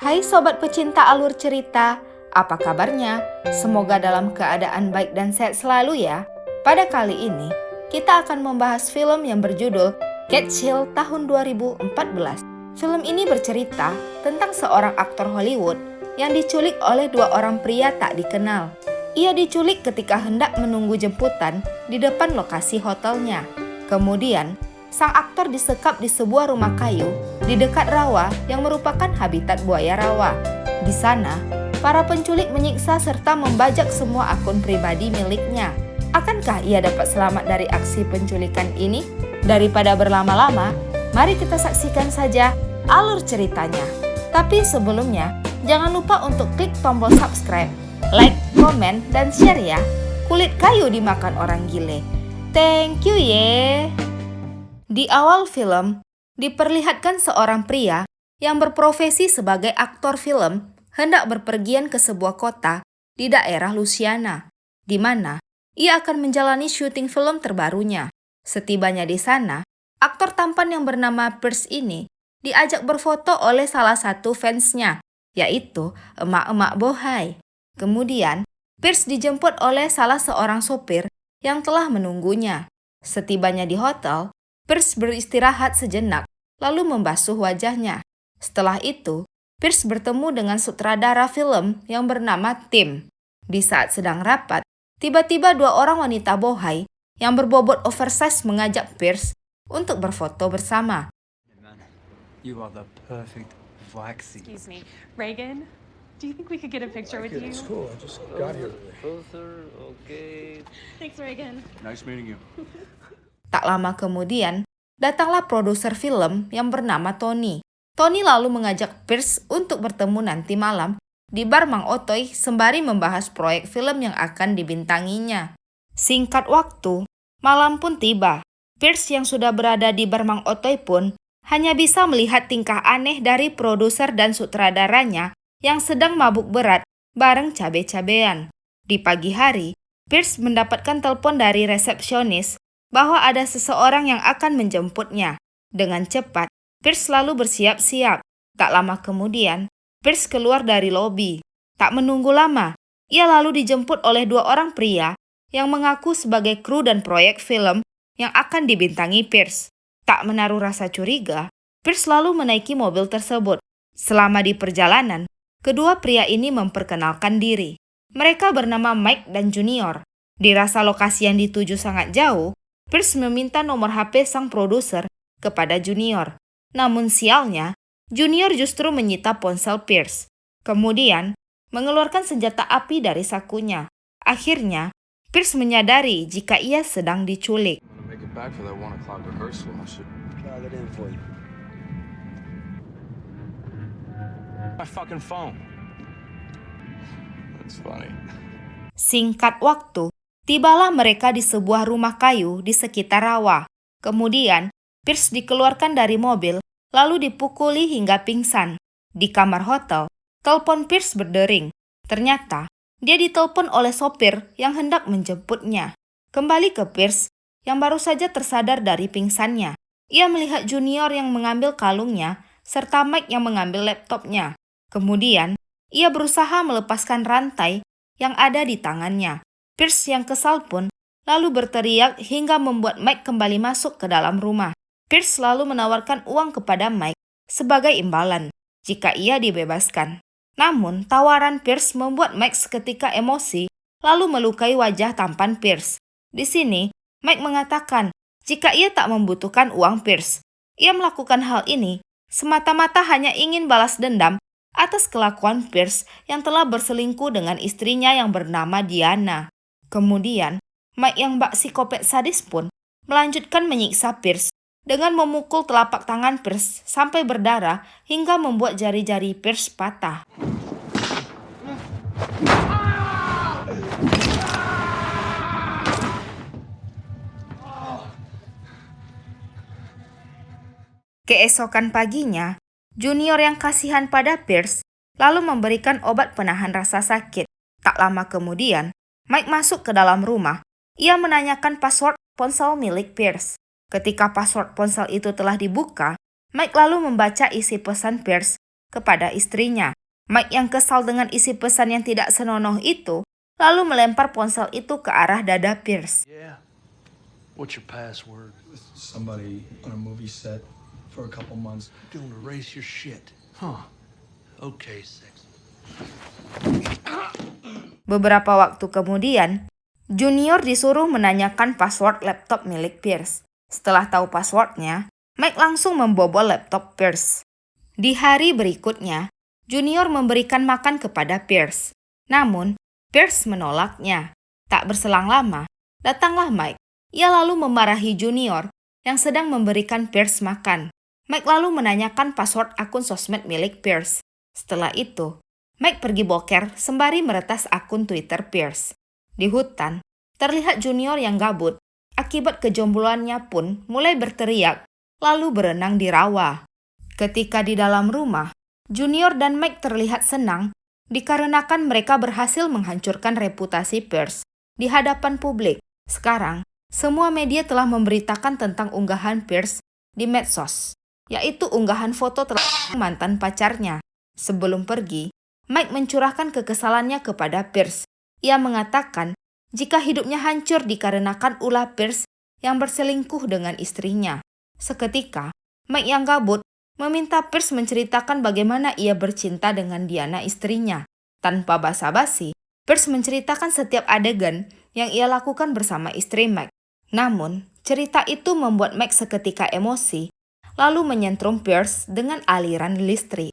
Hai sobat pecinta alur cerita, apa kabarnya? Semoga dalam keadaan baik dan sehat selalu ya. Pada kali ini, kita akan membahas film yang berjudul Cat's Hill tahun 2014. Film ini bercerita tentang seorang aktor Hollywood yang diculik oleh dua orang pria tak dikenal. Ia diculik ketika hendak menunggu jemputan di depan lokasi hotelnya. Kemudian, sang aktor disekap di sebuah rumah kayu di dekat rawa yang merupakan habitat buaya rawa. Di sana, para penculik menyiksa serta membajak semua akun pribadi miliknya. Akankah ia dapat selamat dari aksi penculikan ini? Daripada berlama-lama, mari kita saksikan saja alur ceritanya. Tapi sebelumnya, jangan lupa untuk klik tombol subscribe, like, komen, dan share ya. Kulit kayu dimakan orang gile. Thank you ye. Di awal film, diperlihatkan seorang pria yang berprofesi sebagai aktor film hendak berpergian ke sebuah kota di daerah Louisiana, di mana ia akan menjalani syuting film terbarunya. Setibanya di sana, aktor tampan yang bernama Pierce ini diajak berfoto oleh salah satu fansnya, yaitu emak-emak bohai. Kemudian, Pierce dijemput oleh salah seorang sopir yang telah menunggunya. Setibanya di hotel, Pierce beristirahat sejenak, lalu membasuh wajahnya. Setelah itu, Pierce bertemu dengan sutradara film yang bernama Tim. Di saat sedang rapat, tiba-tiba dua orang wanita bohai yang berbobot oversize mengajak Pierce untuk berfoto bersama. You are the perfect vaccine. Excuse me, Reagan, do you think we could get a picture with you? It's cool. I just got here. Closer, okay. Thanks, Reagan. Nice meeting you. Tak lama kemudian, datanglah produser film yang bernama Tony. Tony lalu mengajak Pierce untuk bertemu nanti malam di bar Mang Otoy sembari membahas proyek film yang akan dibintanginya. Singkat waktu, malam pun tiba. Pierce yang sudah berada di bar Mang Otoy pun hanya bisa melihat tingkah aneh dari produser dan sutradaranya yang sedang mabuk berat bareng cabe-cabean. Di pagi hari, Pierce mendapatkan telepon dari resepsionis bahwa ada seseorang yang akan menjemputnya. Dengan cepat, Pierce lalu bersiap-siap. Tak lama kemudian, Pierce keluar dari lobi. Tak menunggu lama, ia lalu dijemput oleh dua orang pria yang mengaku sebagai kru dan proyek film yang akan dibintangi Pierce. Tak menaruh rasa curiga, Pierce lalu menaiki mobil tersebut. Selama di perjalanan, kedua pria ini memperkenalkan diri. Mereka bernama Mike dan Junior. Dirasa lokasi yang dituju sangat jauh, Pierce meminta nomor HP sang produser kepada Junior. Namun sialnya, Junior justru menyita ponsel Pierce. Kemudian, mengeluarkan senjata api dari sakunya. Akhirnya, Pierce menyadari jika ia sedang diculik. I'm gonna make it back for that 1 o'clock rehearsal. I should dial it in for you. My fucking phone. That's funny. Singkat waktu, tibalah mereka di sebuah rumah kayu di sekitar rawa. Kemudian, Pierce dikeluarkan dari mobil, lalu dipukuli hingga pingsan. Di kamar hotel, telepon Pierce berdering. Ternyata, dia ditelepon oleh sopir yang hendak menjemputnya. Kembali ke Pierce, yang baru saja tersadar dari pingsannya. Ia melihat Junior yang mengambil kalungnya, serta Mike yang mengambil laptopnya. Kemudian, ia berusaha melepaskan rantai yang ada di tangannya. Pierce yang kesal pun lalu berteriak hingga membuat Mike kembali masuk ke dalam rumah. Pierce lalu menawarkan uang kepada Mike sebagai imbalan jika ia dibebaskan. Namun, tawaran Pierce membuat Mike seketika emosi lalu melukai wajah tampan Pierce. Di sini, Mike mengatakan jika ia tak membutuhkan uang Pierce. Ia melakukan hal ini semata-mata hanya ingin balas dendam atas kelakuan Pierce yang telah berselingkuh dengan istrinya yang bernama Diana. Kemudian, Mike yang bak psikopat sadis pun melanjutkan menyiksa Pierce dengan memukul telapak tangan Pierce sampai berdarah hingga membuat jari-jari Pierce patah. Keesokan paginya, Junior yang kasihan pada Pierce lalu memberikan obat penahan rasa sakit. Tak lama kemudian, Mike masuk ke dalam rumah. Ia menanyakan password ponsel milik Pierce. Ketika password ponsel itu telah dibuka, Mike lalu membaca isi pesan Pierce kepada istrinya. Mike yang kesal dengan isi pesan yang tidak senonoh itu, lalu melempar ponsel itu ke arah dada Pierce. Yeah. What's your password? Somebody on a movie set for a couple months. Don't erase your shit. Huh. Okay, sexy. Beberapa waktu kemudian, Junior disuruh menanyakan password laptop milik Pierce. Setelah tahu passwordnya, Mike langsung membobol laptop Pierce. Di hari berikutnya, Junior memberikan makan kepada Pierce. Namun, Pierce menolaknya. Tak berselang lama, datanglah Mike. Ia lalu memarahi Junior yang sedang memberikan Pierce makan. Mike lalu menanyakan password akun sosmed milik Pierce. Setelah itu, Mike pergi boker sembari meretas akun Twitter Pierce. Di hutan, terlihat Junior yang gabut. Akibat kejombloannya pun mulai berteriak, lalu berenang di rawa. Ketika di dalam rumah, Junior dan Mike terlihat senang dikarenakan mereka berhasil menghancurkan reputasi Pierce di hadapan publik. Sekarang, semua media telah memberitakan tentang unggahan Pierce di medsos, yaitu unggahan foto mantan pacarnya. Sebelum pergi, Mike mencurahkan kekesalannya kepada Pierce. Ia mengatakan jika hidupnya hancur dikarenakan ulah Pierce yang berselingkuh dengan istrinya. Seketika, Mike yang gabut meminta Pierce menceritakan bagaimana ia bercinta dengan Diana istrinya. Tanpa basa-basi, Pierce menceritakan setiap adegan yang ia lakukan bersama istri Mike. Namun, cerita itu membuat Mike seketika emosi, lalu menyentrum Pierce dengan aliran listrik.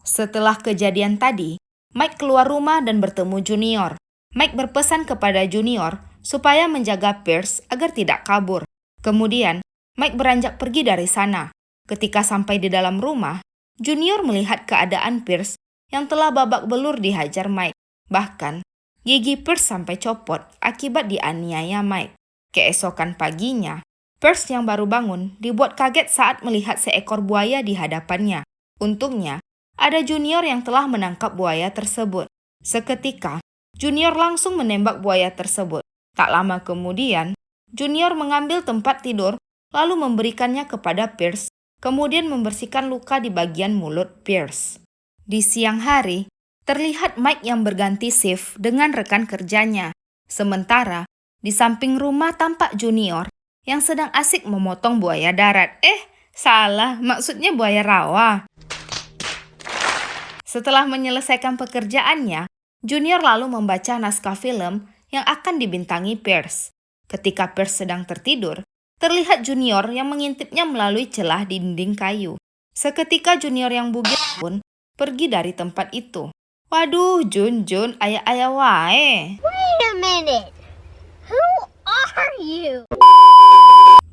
Setelah kejadian tadi, Mike keluar rumah dan bertemu Junior. Mike berpesan kepada Junior supaya menjaga Pierce agar tidak kabur. Kemudian, Mike beranjak pergi dari sana. Ketika sampai di dalam rumah, Junior melihat keadaan Pierce yang telah babak belur dihajar Mike. Bahkan, gigi Pierce sampai copot akibat dianiaya Mike. Keesokan paginya, Pierce yang baru bangun dibuat kaget saat melihat seekor buaya di hadapannya. Untungnya, ada Junior yang telah menangkap buaya tersebut. Seketika, Junior langsung menembak buaya tersebut. Tak lama kemudian, Junior mengambil tempat tidur lalu memberikannya kepada Pierce, kemudian membersihkan luka di bagian mulut Pierce. Di siang hari, terlihat Mike yang berganti shift dengan rekan kerjanya. Sementara, di samping rumah tampak Junior yang sedang asik memotong buaya darat. Salah, maksudnya buaya rawa. Setelah menyelesaikan pekerjaannya, Junior lalu membaca naskah film yang akan dibintangi Pierce. Ketika Pierce sedang tertidur, terlihat Junior yang mengintipnya melalui celah di dinding kayu. Seketika Junior yang bugil pun pergi dari tempat itu. Waduh, Jun, ayah wae. Wait a minute. Who are you?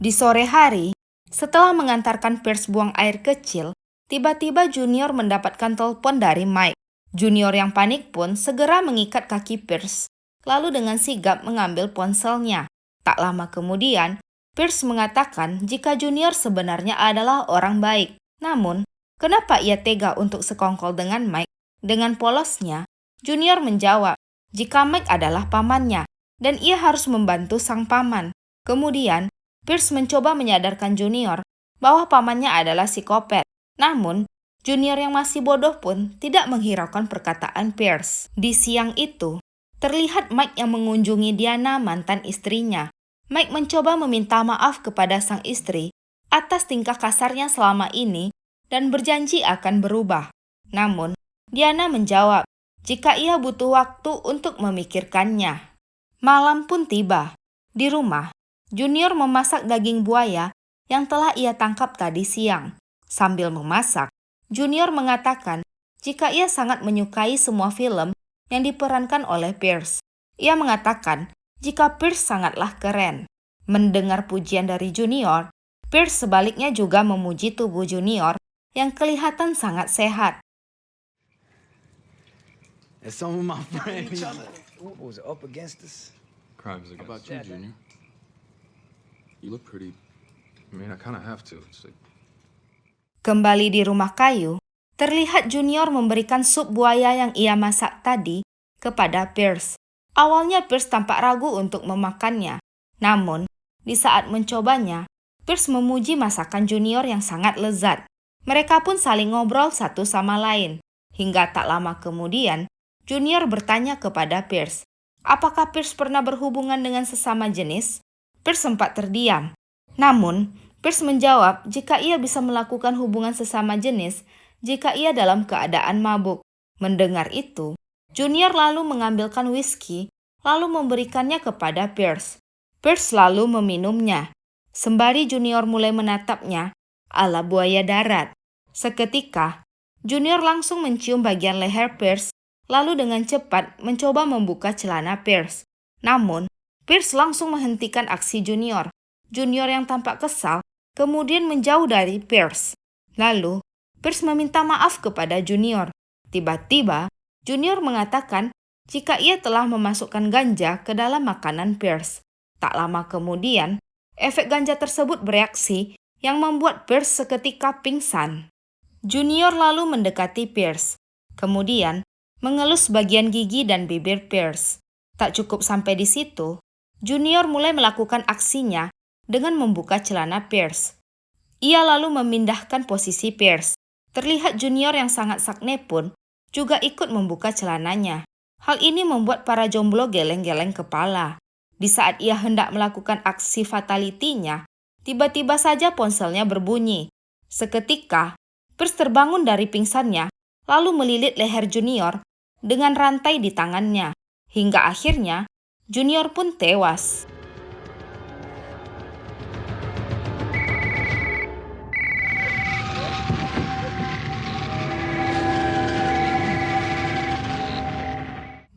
Di sore hari, setelah mengantarkan Pierce buang air kecil, tiba-tiba Junior mendapatkan telepon dari Mike. Junior yang panik pun segera mengikat kaki Pierce, lalu dengan sigap mengambil ponselnya. Tak lama kemudian, Pierce mengatakan jika Junior sebenarnya adalah orang baik. Namun, kenapa ia tega untuk sekongkol dengan Mike? Dengan polosnya, Junior menjawab jika Mike adalah pamannya dan ia harus membantu sang paman. Kemudian, Pierce mencoba menyadarkan Junior bahwa pamannya adalah psikopat. Namun, Junior yang masih bodoh pun tidak menghiraukan perkataan Pierce. Di siang itu, terlihat Mike yang mengunjungi Diana, mantan istrinya. Mike mencoba meminta maaf kepada sang istri atas tingkah kasarnya selama ini dan berjanji akan berubah. Namun, Diana menjawab jika ia butuh waktu untuk memikirkannya. Malam pun tiba. Di rumah, Junior memasak daging buaya yang telah ia tangkap tadi siang. Sambil memasak, Junior mengatakan jika ia sangat menyukai semua film yang diperankan oleh Pierce. Ia mengatakan jika Pierce sangatlah keren. Mendengar pujian dari Junior, Pierce sebaliknya juga memuji tubuh Junior yang kelihatan sangat sehat. And some of my friends. What was it, up against us? Crimes against. How about you, Junior? You look pretty. I mean, I kind of have to. It's like... Kembali di rumah kayu, terlihat Junior memberikan sup buaya yang ia masak tadi kepada Pierce. Awalnya Pierce tampak ragu untuk memakannya. Namun, di saat mencobanya, Pierce memuji masakan Junior yang sangat lezat. Mereka pun saling ngobrol satu sama lain. Hingga tak lama kemudian, Junior bertanya kepada Pierce, apakah Pierce pernah berhubungan dengan sesama jenis? Pierce sempat terdiam. Namun, Pierce menjawab jika ia bisa melakukan hubungan sesama jenis jika ia dalam keadaan mabuk. Mendengar itu, Junior lalu mengambilkan whisky lalu memberikannya kepada Pierce. Pierce lalu meminumnya. Sembari Junior mulai menatapnya ala buaya darat. Seketika, Junior langsung mencium bagian leher Pierce lalu dengan cepat mencoba membuka celana Pierce. Namun, Pierce langsung menghentikan aksi Junior. Junior yang tampak kesal kemudian menjauh dari Pierce. Lalu, Pierce meminta maaf kepada Junior. Tiba-tiba, Junior mengatakan jika ia telah memasukkan ganja ke dalam makanan Pierce. Tak lama kemudian, efek ganja tersebut bereaksi yang membuat Pierce seketika pingsan. Junior lalu mendekati Pierce. Kemudian, mengelus bagian gigi dan bibir Pierce. Tak cukup sampai di situ, Junior mulai melakukan aksinya dengan membuka celana Pierce. Ia lalu memindahkan posisi Pierce. Terlihat Junior yang sangat sakne pun juga ikut membuka celananya. Hal ini membuat para jomblo geleng-geleng kepala. Di saat ia hendak melakukan aksi fatality-nya, tiba-tiba saja ponselnya berbunyi. Seketika, Pierce terbangun dari pingsannya, lalu melilit leher Junior dengan rantai di tangannya. Hingga akhirnya, Junior pun tewas.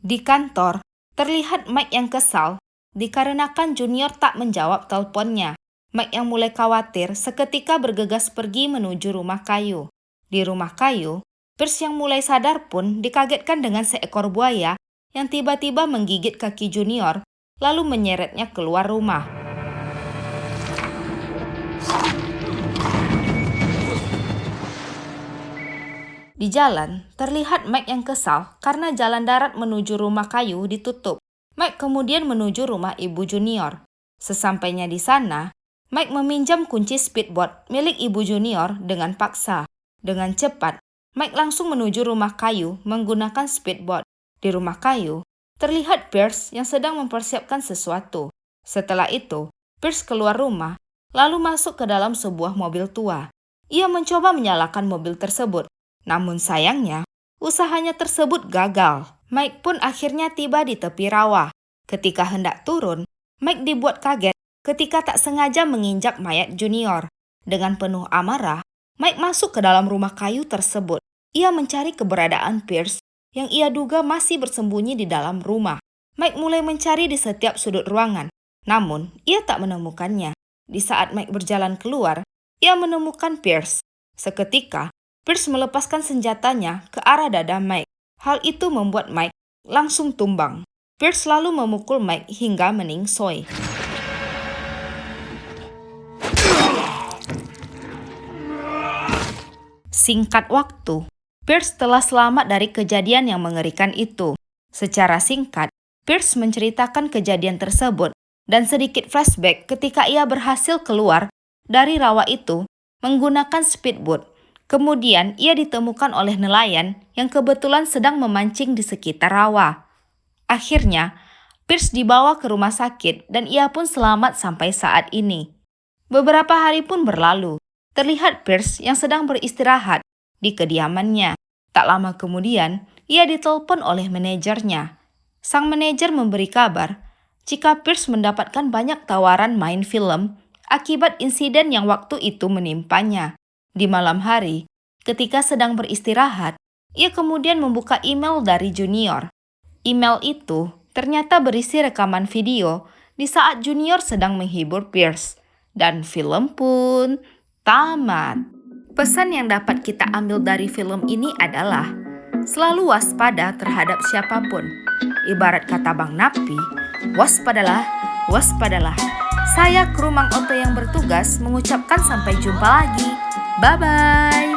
Di kantor, terlihat Mike yang kesal dikarenakan Junior tak menjawab teleponnya. Mike yang mulai khawatir seketika bergegas pergi menuju rumah kayu. Di rumah kayu, Pierce yang mulai sadar pun dikagetkan dengan seekor buaya yang tiba-tiba menggigit kaki Junior lalu menyeretnya keluar rumah. Di jalan, terlihat Mike yang kesal karena jalan darat menuju rumah kayu ditutup. Mike kemudian menuju rumah ibu Junior. Sesampainya di sana, Mike meminjam kunci speedboat milik ibu Junior dengan paksa. Dengan cepat, Mike langsung menuju rumah kayu menggunakan speedboat. Di rumah kayu, terlihat Pierce yang sedang mempersiapkan sesuatu. Setelah itu, Pierce keluar rumah, lalu masuk ke dalam sebuah mobil tua. Ia mencoba menyalakan mobil tersebut. Namun sayangnya, usahanya tersebut gagal. Mike pun akhirnya tiba di tepi rawa. Ketika hendak turun, Mike dibuat kaget ketika tak sengaja menginjak mayat Junior. Dengan penuh amarah, Mike masuk ke dalam rumah kayu tersebut. Ia mencari keberadaan Pierce yang ia duga masih bersembunyi di dalam rumah. Mike mulai mencari di setiap sudut ruangan, namun ia tak menemukannya. Di saat Mike berjalan keluar, ia menemukan Pierce. Seketika, Pierce melepaskan senjatanya ke arah dada Mike. Hal itu membuat Mike langsung tumbang. Pierce lalu memukul Mike hingga meningsoi. Singkat waktu, Pierce telah selamat dari kejadian yang mengerikan itu. Secara singkat, Pierce menceritakan kejadian tersebut dan sedikit flashback ketika ia berhasil keluar dari rawa itu menggunakan speedboat. Kemudian ia ditemukan oleh nelayan yang kebetulan sedang memancing di sekitar rawa. Akhirnya, Pierce dibawa ke rumah sakit dan ia pun selamat sampai saat ini. Beberapa hari pun berlalu. Terlihat Pierce yang sedang beristirahat di kediamannya. Tak lama kemudian, ia ditelepon oleh manajernya. Sang manajer memberi kabar jika Pierce mendapatkan banyak tawaran main film akibat insiden yang waktu itu menimpanya. Di malam hari, ketika sedang beristirahat, ia kemudian membuka email dari Junior. Email itu ternyata berisi rekaman video di saat Junior sedang menghibur Pierce. Dan film pun tamat. Pesan yang dapat kita ambil dari film ini adalah selalu waspada terhadap siapapun. Ibarat kata Bang Napi, waspadalah, waspadalah. Saya kru Mang Oto yang bertugas mengucapkan sampai jumpa lagi. Bye-bye.